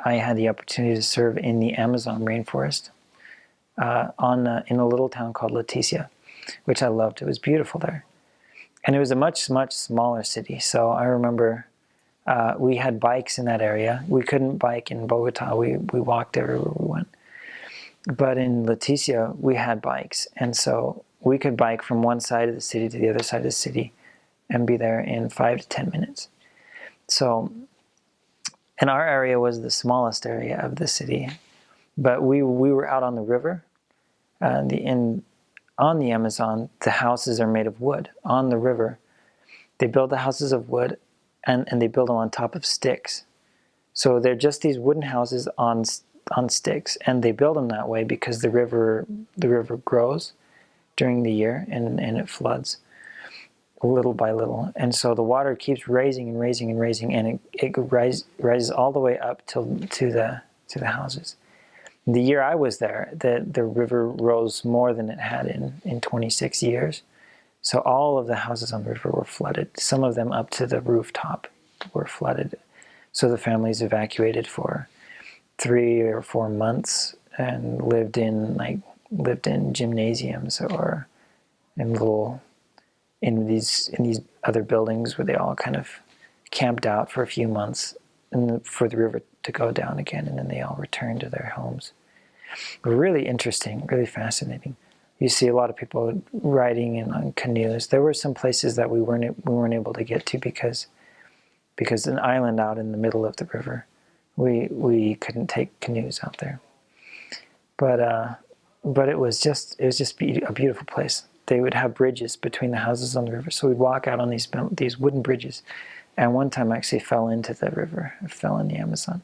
I had the opportunity to serve in the Amazon rainforest in a little town called Leticia, which I loved. It was beautiful there. And it was a much, much smaller city. So I remember we had bikes in that area. We couldn't bike in Bogota. We walked everywhere we went. But in Leticia, we had bikes. And so we could bike from one side of the city to the other side of the city and be there in 5 to 10 minutes. So, and our area was the smallest area of the city. But we were out on the river. On the Amazon, the houses are made of wood. On the river, they build the houses of wood, and they build them on top of sticks. So they're just these wooden houses on sticks, and they build them that way because the river grows during the year, and it floods little by little, and so the water keeps rising and rising and rising, and it rises all the way up to the houses. The year I was there, the river rose more than it had in 26 years. So all of the houses on the river were flooded. Some of them up to the rooftop were flooded. So the families evacuated for 3 or 4 months and lived in gymnasiums or in these other buildings where they all kind of camped out for a few months and for the river to go down again, and then they all returned to their homes. Really interesting, really fascinating. You see a lot of people riding in on canoes. There were some places that we weren't able to get to because an island out in the middle of the river, we couldn't take canoes out there. But it was just a beautiful place. They would have bridges between the houses on the river, so we'd walk out on these wooden bridges. And one time I actually fell into the river. I fell in the Amazon.